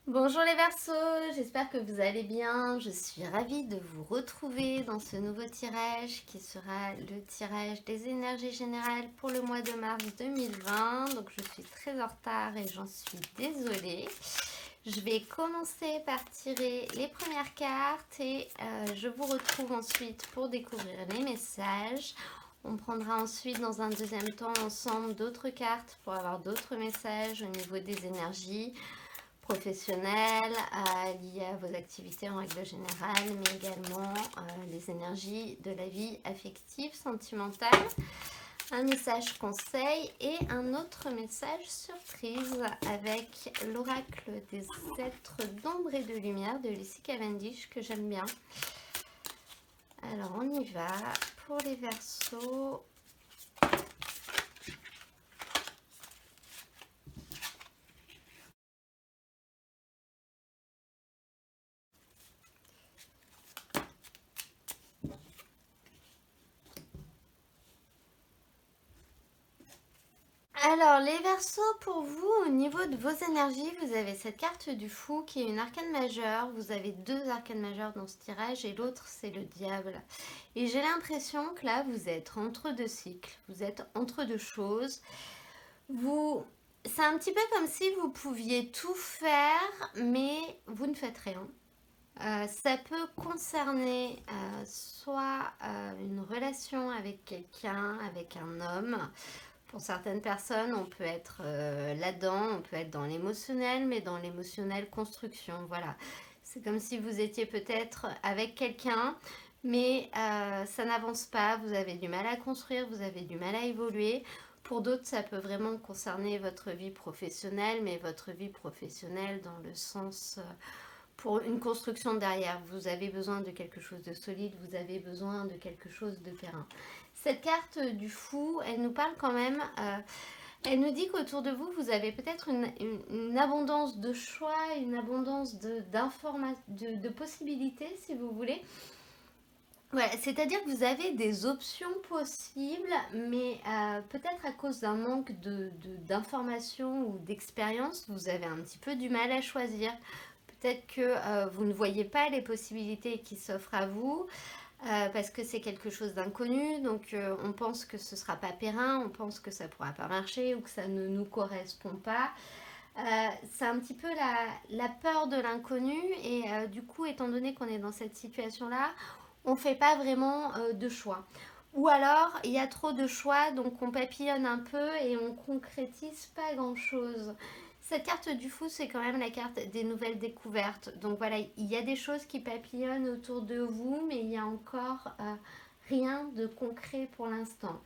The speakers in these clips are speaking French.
Bonjour les Verseaux, j'espère que vous allez bien. Je suis ravie de vous retrouver dans ce nouveau tirage qui sera le tirage des énergies générales pour le mois de mars 2020. Donc je suis très en retard et j'en suis désolée. Je vais commencer par tirer les premières cartes et je vous retrouve ensuite pour découvrir les messages. On prendra ensuite dans un deuxième temps ensemble d'autres cartes pour avoir d'autres messages au niveau des énergies professionnelles, liées à vos activités en règle générale, mais également les énergies de la vie affective, sentimentale, un message conseil et un autre message surprise avec l'oracle des êtres d'ombre et de lumière de Lucy Cavendish que j'aime bien. Alors on y va pour les Verseaux. Alors, les Verseaux, pour vous, au niveau de vos énergies, vous avez cette carte du fou qui est une arcane majeure. Vous avez deux arcanes majeures dans ce tirage et l'autre, c'est le diable. Et j'ai l'impression que là, vous êtes entre deux cycles, vous êtes entre deux choses. C'est un petit peu comme si vous pouviez tout faire, mais vous ne faites rien. Ça peut concerner soit une relation avec quelqu'un, avec un homme. Pour certaines personnes, on peut être là-dedans, on peut être dans l'émotionnel, mais dans l'émotionnel construction. Voilà. C'est comme si vous étiez peut-être avec quelqu'un, mais ça n'avance pas, vous avez du mal à construire, vous avez du mal à évoluer. Pour d'autres, ça peut vraiment concerner votre vie professionnelle, mais votre vie professionnelle dans le sens pour une construction derrière. Vous avez besoin de quelque chose de solide, vous avez besoin de quelque chose de périn. Cette carte du fou, elle nous parle quand même, elle nous dit qu'autour de vous, vous avez peut-être une abondance de choix, une abondance de possibilités, si vous voulez. Voilà, c'est-à-dire que vous avez des options possibles, mais peut-être à cause d'un manque d'informations ou d'expérience, vous avez un petit peu du mal à choisir. Peut-être que vous ne voyez pas les possibilités qui s'offrent à vous parce que c'est quelque chose d'inconnu. Donc on pense que ce ne sera pas périn, on pense que ça ne pourra pas marcher ou que ça ne nous correspond pas. C'est un petit peu la peur de l'inconnu et du coup, étant donné qu'on est dans cette situation-là, on ne fait pas vraiment de choix. Ou alors, il y a trop de choix, donc on papillonne un peu et on concrétise pas grand-chose. Cette carte du fou, c'est quand même la carte des nouvelles découvertes. Donc voilà, il y a des choses qui papillonnent autour de vous, mais il y a encore rien de concret pour l'instant.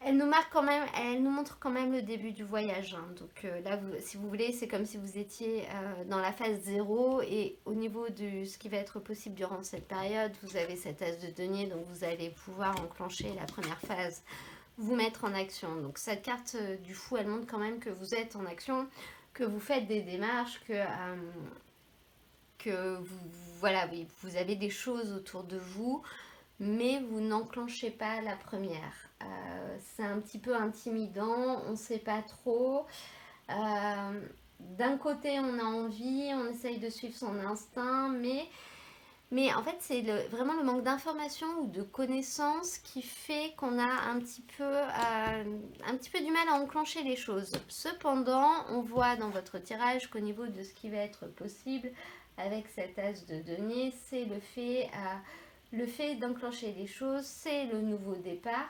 Elle nous marque quand même, elle nous montre quand même le début du voyage, hein. Donc là, si vous voulez, c'est comme si vous étiez dans la phase zéro et au niveau de ce qui va être possible durant cette période, vous avez cet as de denier, donc vous allez pouvoir enclencher la première phase, vous mettre en action. Donc cette carte du fou, elle montre quand même que vous êtes en action, que vous faites des démarches, que voilà, oui, vous avez des choses autour de vous, mais vous n'enclenchez pas la première. C'est un petit peu intimidant, on ne sait pas trop. D'un côté, on a envie, on essaye de suivre son instinct, mais en fait, c'est vraiment le manque d'information ou de connaissances qui fait qu'on a un petit peu du mal à enclencher les choses. Cependant, on voit dans votre tirage qu'au niveau de ce qui va être possible avec cet as de denier, c'est le fait d'enclencher les choses, c'est le nouveau départ.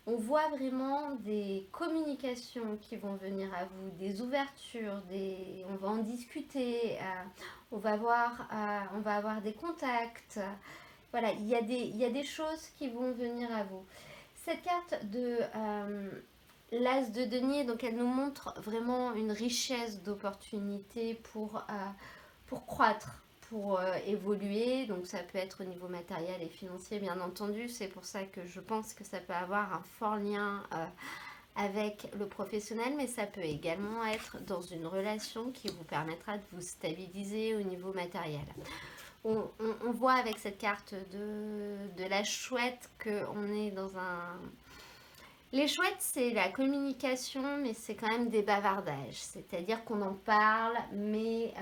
On voit vraiment des communications qui vont venir à vous, des ouvertures, on va en discuter, on va avoir des contacts. Voilà, il y a des choses qui vont venir à vous. Cette carte de l'as de denier, donc elle nous montre vraiment une richesse d'opportunités pour croître, pour évoluer. Donc ça peut être au niveau matériel et financier, bien entendu. C'est pour ça que je pense que ça peut avoir un fort lien avec le professionnel, mais ça peut également être dans une relation qui vous permettra de vous stabiliser au niveau matériel. On voit avec cette carte de la chouette qu'on est dans Les chouettes, c'est la communication, mais c'est quand même des bavardages. C'est-à-dire qu'on en parle, mais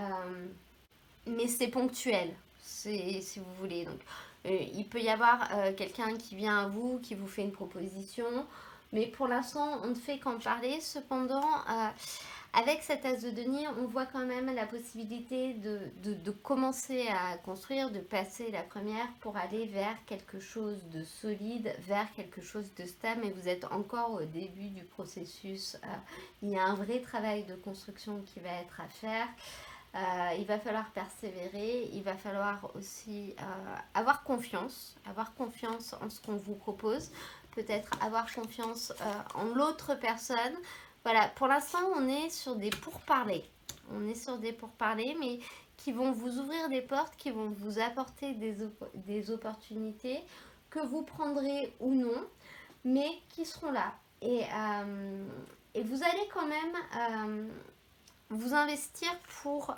c'est ponctuel, si vous voulez. Donc, il peut y avoir quelqu'un qui vient à vous, qui vous fait une proposition, mais pour l'instant, on ne fait qu'en parler. Cependant, avec cet as de denier, on voit quand même la possibilité de commencer à construire, de passer la première pour aller vers quelque chose de solide, vers quelque chose de stable. Mais vous êtes encore au début du processus. Il y a un vrai travail de construction qui va être à faire. Il va falloir persévérer, il va falloir aussi avoir confiance en ce qu'on vous propose, peut-être avoir confiance en l'autre personne. Voilà, pour l'instant, on est sur des pourparlers. On est sur des pourparlers, mais qui vont vous ouvrir des portes, qui vont vous apporter des opportunités que vous prendrez ou non, mais qui seront là. Et vous allez quand même vous investir pour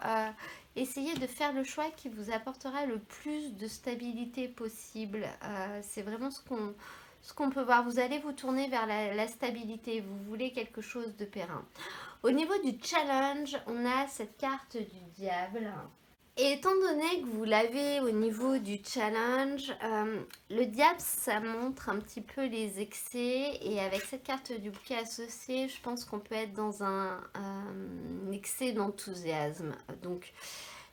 essayer de faire le choix qui vous apportera le plus de stabilité possible. C'est vraiment ce qu'on peut voir. Vous allez vous tourner vers la stabilité. Vous voulez quelque chose de périn. Au niveau du challenge, on a cette carte du diable. Et étant donné que vous l'avez au niveau du challenge, le diable, ça montre un petit peu les excès. Et avec cette carte du bouquet associé, je pense qu'on peut être dans un excès d'enthousiasme. Donc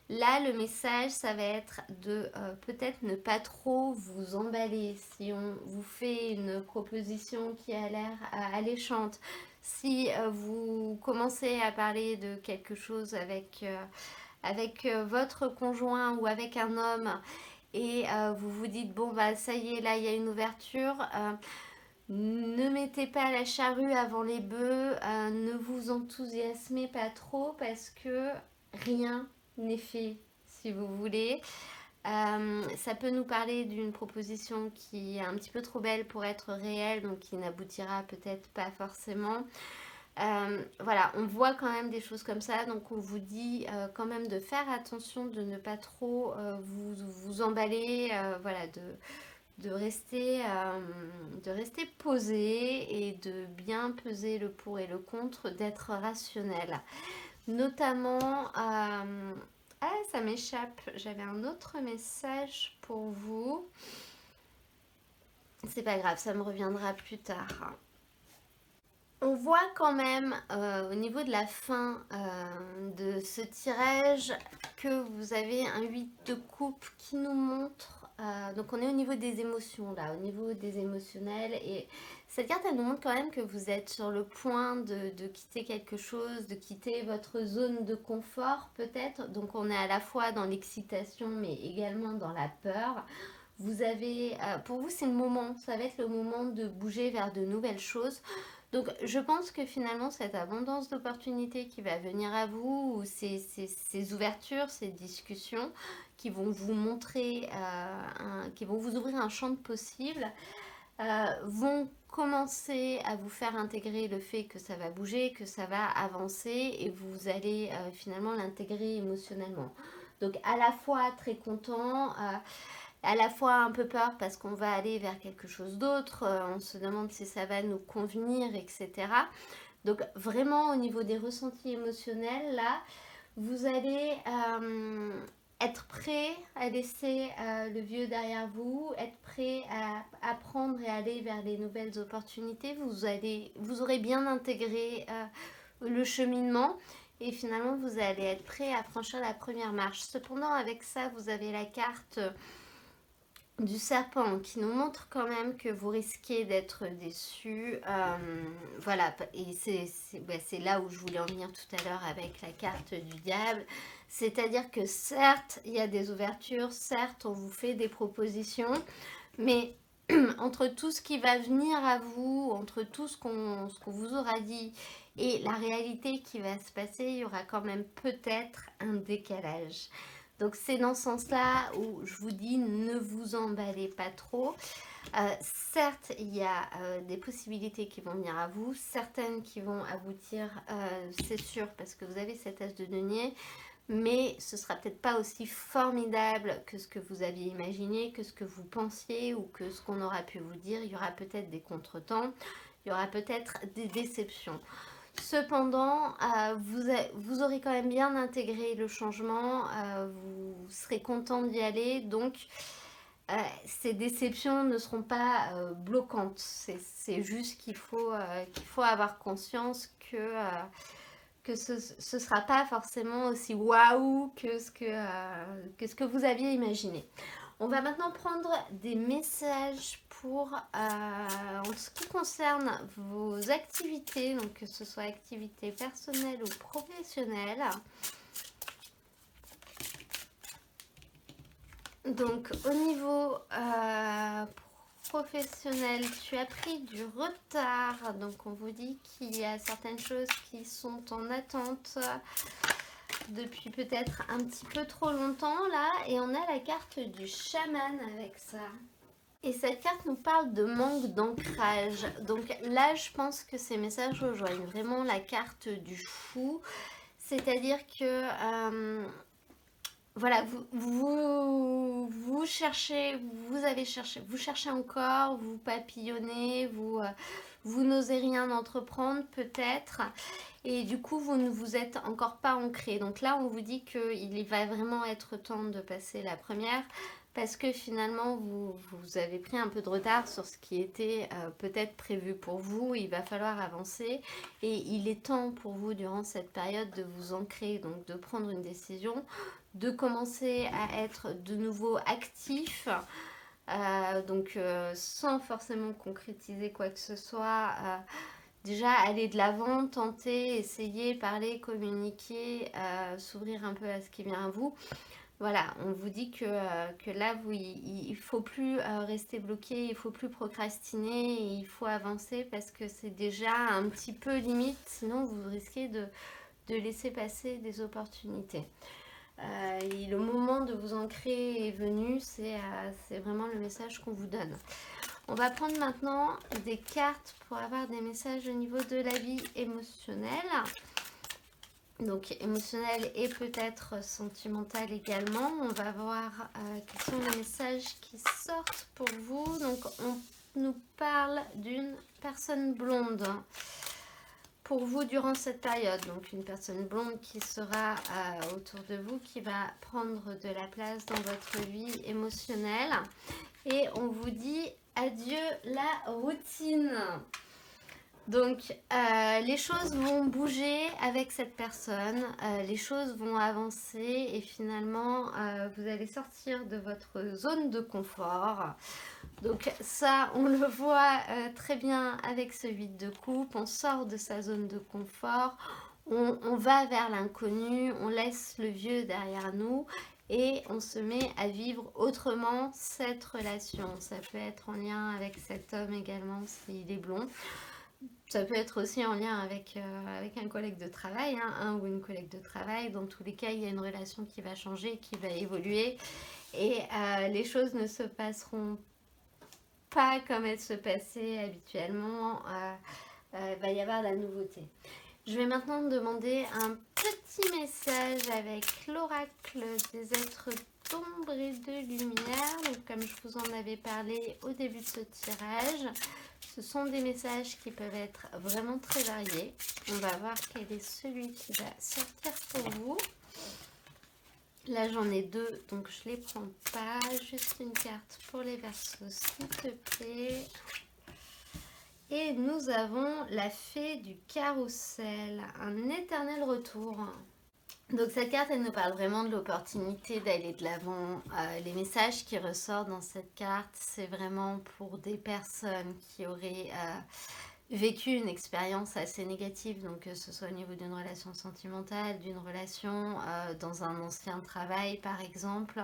là, le message, ça va être de peut-être ne pas trop vous emballer. Si on vous fait une proposition qui a l'air alléchante, si vous commencez à parler de quelque chose avec votre conjoint ou avec un homme et vous vous dites bon bah ça y est, là il y a une ouverture, ne mettez pas la charrue avant les bœufs, ne vous enthousiasmez pas trop parce que rien n'est fait, si vous voulez. Ça peut nous parler d'une proposition qui est un petit peu trop belle pour être réelle, donc qui n'aboutira peut-être pas forcément. Voilà, on voit quand même des choses comme ça, donc on vous dit quand même de faire attention, de ne pas trop vous emballer, voilà, de rester posé et de bien peser le pour et le contre, d'être rationnel. Notamment, ah ça m'échappe, j'avais un autre message pour vous. C'est pas grave, ça me reviendra plus tard. On voit quand même au niveau de la fin de ce tirage que vous avez un 8 de coupe qui nous montre, donc on est au niveau des émotions là, au niveau des émotionnels, et cette carte elle nous montre quand même que vous êtes sur le point de quitter quelque chose, de quitter votre zone de confort peut-être, donc on est à la fois dans l'excitation mais également dans la peur. Vous avez, pour vous c'est le moment, ça va être le moment de bouger vers de nouvelles choses. Donc je pense que finalement cette abondance d'opportunités qui va venir à vous, ou ces ouvertures, ces discussions qui vont vous montrer, qui vont vous ouvrir un champ de possibles, vont commencer à vous faire intégrer le fait que ça va bouger, que ça va avancer, et vous allez finalement l'intégrer émotionnellement. Donc à la fois très content, à la fois un peu peur parce qu'on va aller vers quelque chose d'autre, on se demande si ça va nous convenir, etc. Donc vraiment au niveau des ressentis émotionnels, là, vous allez être prêt à laisser le vieux derrière vous, être prêt à apprendre et aller vers les nouvelles opportunités. Vous aurez bien intégré le cheminement. Et finalement, vous allez être prêt à franchir la première marche. Cependant, avec ça, vous avez la carte du serpent qui nous montre quand même que vous risquez d'être déçu. Voilà, et c'est là où je voulais en venir tout à l'heure avec la carte du diable. C'est-à-dire que certes, il y a des ouvertures, certes, on vous fait des propositions, mais entre tout ce qui va venir à vous, entre tout ce qu'on vous aura dit et la réalité qui va se passer, il y aura quand même peut-être un décalage. Donc c'est dans ce sens-là où je vous dis ne vous emballez pas trop. Certes, il y a des possibilités qui vont venir à vous, certaines qui vont aboutir, c'est sûr, parce que vous avez cet as de denier, mais ce sera peut-être pas aussi formidable que ce que vous aviez imaginé, que ce que vous pensiez ou que ce qu'on aura pu vous dire. Il y aura peut-être des contretemps. il y aura peut-être des déceptions. Cependant, vous aurez quand même bien intégré le changement, vous serez content d'y aller, donc ces déceptions ne seront pas bloquantes. C'est juste qu'il faut avoir conscience que ce ne sera pas forcément aussi waouh que ce que vous aviez imaginé. On va maintenant prendre des messages pour, en ce qui concerne vos activités, donc que ce soit activités personnelles ou professionnelles. Donc au niveau professionnel, tu as pris du retard, donc on vous dit qu'il y a certaines choses qui sont en attente depuis peut-être un petit peu trop longtemps là, et on a la carte du chaman avec ça. Et cette carte nous parle de manque d'ancrage. Donc là, je pense que ces messages rejoignent vraiment la carte du fou. C'est-à-dire que, voilà, vous cherchez, vous cherchez encore, vous papillonnez, vous n'osez rien entreprendre peut-être. Et du coup, vous ne vous êtes encore pas ancré. Donc là, on vous dit qu'il va vraiment être temps de passer la première. Parce que finalement, vous avez pris un peu de retard sur ce qui était peut-être prévu pour vous. Il va falloir avancer. Et il est temps pour vous, durant cette période, de vous ancrer, donc de prendre une décision, de commencer à être de nouveau actif. Donc sans forcément concrétiser quoi que ce soit. Déjà, aller de l'avant, tenter, essayer, parler, communiquer, s'ouvrir un peu à ce qui vient à vous. Voilà, on vous dit que là, il ne faut plus rester bloqué, il ne faut plus procrastiner, et il faut avancer parce que c'est déjà un petit peu limite, sinon vous risquez de laisser passer des opportunités. Et le moment de vous ancrer est venu, c'est vraiment le message qu'on vous donne. On va prendre maintenant des cartes pour avoir des messages au niveau de la vie émotionnelle. Donc émotionnel et peut-être sentimental également. On va voir quels sont les messages qui sortent pour vous. Donc on nous parle d'une personne blonde pour vous durant cette période. Donc une personne blonde qui sera autour de vous, qui va prendre de la place dans votre vie émotionnelle. Et on vous dit adieu la routine. Donc, les choses vont bouger avec cette personne, les choses vont avancer et finalement, vous allez sortir de votre zone de confort. Donc ça, on le voit très bien avec ce 8 de coupe, on sort de sa zone de confort, on va vers l'inconnu, on laisse le vieux derrière nous et on se met à vivre autrement cette relation. Ça peut être en lien avec cet homme également s'il est blond. Ça peut être aussi en lien avec un collègue de travail, hein, un ou une collègue de travail. Dans tous les cas, il y a une relation qui va changer, qui va évoluer. Et les choses ne se passeront pas comme elles se passaient habituellement. Il va y avoir de la nouveauté. Je vais maintenant demander un petit message avec l'oracle des êtres d'ombre et de lumière. Donc, comme je vous en avais parlé au début de ce tirage, ce sont des messages qui peuvent être vraiment très variés. On va voir quel est celui qui va sortir pour vous. Là, j'en ai deux, donc je ne les prends pas. Juste une carte pour les Verseaux, s'il te plaît. Et nous avons la fée du carrousel, un éternel retour. Donc cette carte, elle nous parle vraiment de l'opportunité d'aller de l'avant. Les messages qui ressortent dans cette carte, c'est vraiment pour des personnes qui auraient vécu une expérience assez négative, donc que ce soit au niveau d'une relation sentimentale, d'une relation dans un ancien travail par exemple.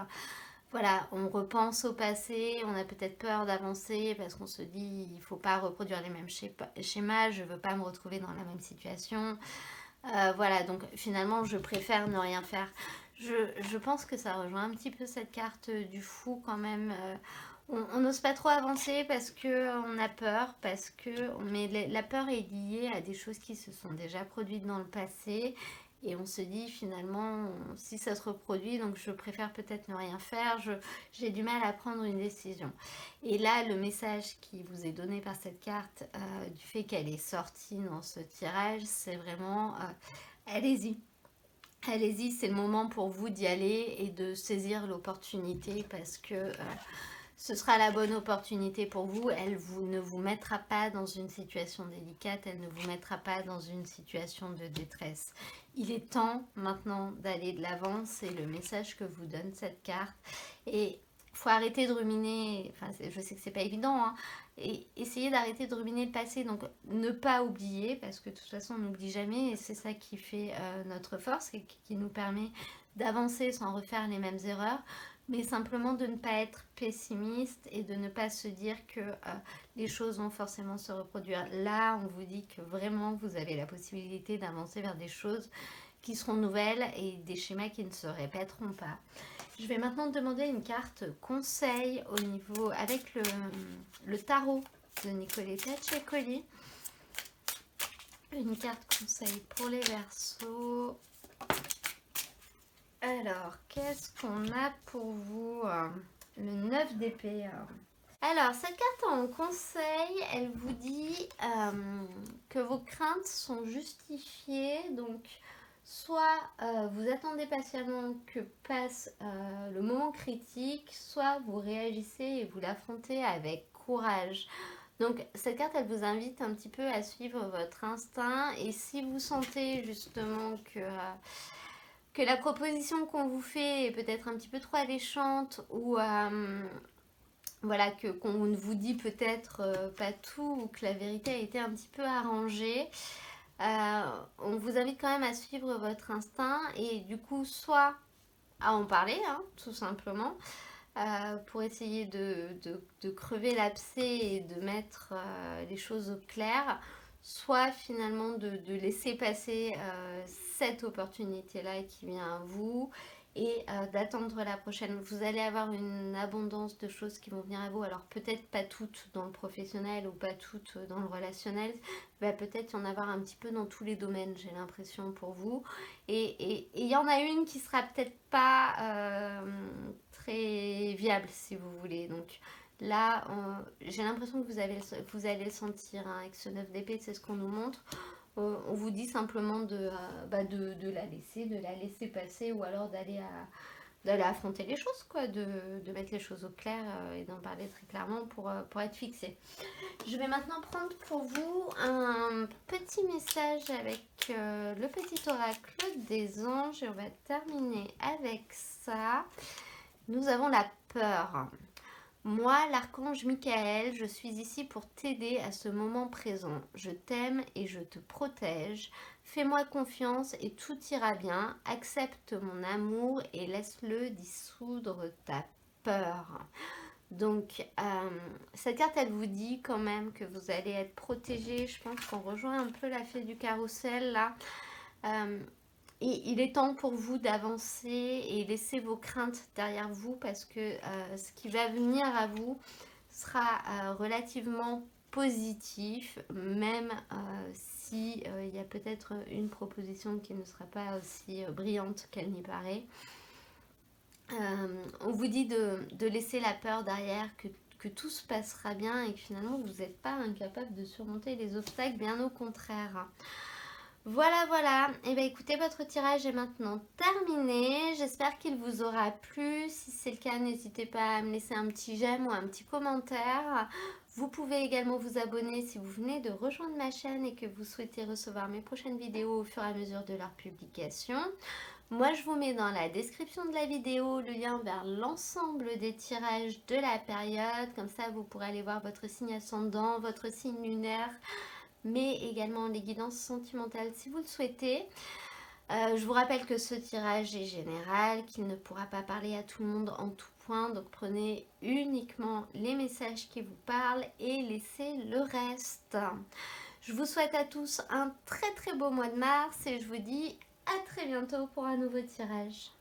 Voilà, on repense au passé, on a peut-être peur d'avancer parce qu'on se dit il ne faut pas reproduire les mêmes schémas, je ne veux pas me retrouver dans la même situation. Voilà, donc finalement je préfère ne rien faire. Je pense que ça rejoint un petit peu cette carte du fou quand même. On n'ose pas trop avancer parce qu'on a peur, mais la peur est liée à des choses qui se sont déjà produites dans le passé Et on se dit finalement, si ça se reproduit, donc je préfère peut-être ne rien faire, j'ai du mal à prendre une décision. Et là, le message qui vous est donné par cette carte, du fait qu'elle est sortie dans ce tirage, c'est vraiment, allez-y. Allez-y, c'est le moment pour vous d'y aller et de saisir l'opportunité parce que ce sera la bonne opportunité pour vous. Ne vous mettra pas dans une situation délicate, elle ne vous mettra pas dans une situation de détresse. Il est temps maintenant d'aller de l'avant, c'est le message que vous donne cette carte. Et il faut arrêter de ruminer, enfin je sais que c'est pas évident, hein, et essayer d'arrêter de ruminer le passé, donc ne pas oublier, parce que de toute façon on n'oublie jamais, et c'est ça qui fait notre force, et qui nous permet d'avancer sans refaire les mêmes erreurs, mais simplement de ne pas être pessimiste et de ne pas se dire que les choses vont forcément se reproduire. Là, on vous dit que vraiment vous avez la possibilité d'avancer vers des choses qui seront nouvelles et des schémas qui ne se répéteront pas. Je vais maintenant demander une carte conseil au niveau avec le tarot de Nicoletta Ceccoli. Une carte conseil pour les Verseaux. Alors, qu'est-ce qu'on a pour vous? Le 9 d'épée. Alors, cette carte en conseil, elle vous dit que vos craintes sont justifiées. Donc, soit vous attendez patiemment que passe le moment critique, soit vous réagissez et vous l'affrontez avec courage. Donc, cette carte, elle vous invite un petit peu à suivre votre instinct. Et si vous sentez justement que la proposition qu'on vous fait est peut-être un petit peu trop alléchante ou voilà, qu'on ne vous dit peut-être pas tout ou que la vérité a été un petit peu arrangée, on vous invite quand même à suivre votre instinct et du coup soit à en parler, hein, tout simplement, pour essayer de crever l'abcès et de mettre les choses au clair, soit finalement de laisser passer cette opportunité-là qui vient à vous et d'attendre la prochaine. Vous allez avoir une abondance de choses qui vont venir à vous. Alors peut-être pas toutes dans le professionnel ou pas toutes dans le relationnel, va peut-être y en avoir un petit peu dans tous les domaines, j'ai l'impression pour vous. Et il y en a une qui sera peut-être pas très viable si vous voulez. Donc là, j'ai l'impression que vous allez le sentir hein, avec ce 9 d'épée, c'est ce qu'on nous montre. On vous dit simplement de la laisser passer ou alors d'aller affronter les choses, quoi, de mettre les choses au clair et d'en parler très clairement pour être fixé. Je vais maintenant prendre pour vous un petit message avec le petit oracle des anges et on va terminer avec ça. Nous avons la peur. Moi, l'archange Michael, je suis ici pour t'aider à ce moment présent. Je t'aime et je te protège. Fais-moi confiance et tout ira bien. Accepte mon amour et laisse-le dissoudre ta peur. Donc, cette carte, elle vous dit quand même que vous allez être protégé. Je pense qu'on rejoint un peu la fée du carrousel là. Et il est temps pour vous d'avancer et laisser vos craintes derrière vous parce que ce qui va venir à vous sera relativement positif, même si il y a peut-être une proposition qui ne sera pas aussi brillante qu'elle n'y paraît. On vous dit de laisser la peur derrière, que tout se passera bien et que finalement vous n'êtes pas incapable de surmonter les obstacles, bien au contraire. Voilà, voilà. Et bien écoutez, votre tirage est maintenant terminé. J'espère qu'il vous aura plu. Si c'est le cas, n'hésitez pas à me laisser un petit j'aime ou un petit commentaire. Vous pouvez également vous abonner si vous venez de rejoindre ma chaîne et que vous souhaitez recevoir mes prochaines vidéos au fur et à mesure de leur publication. Moi, je vous mets dans la description de la vidéo le lien vers l'ensemble des tirages de la période. Comme ça, vous pourrez aller voir votre signe ascendant, votre signe lunaire, mais également les guidances sentimentales si vous le souhaitez. Je vous rappelle que ce tirage est général, qu'il ne pourra pas parler à tout le monde en tout point, donc prenez uniquement les messages qui vous parlent et laissez le reste. Je vous souhaite à tous un très très beau mois de mars et je vous dis à très bientôt pour un nouveau tirage.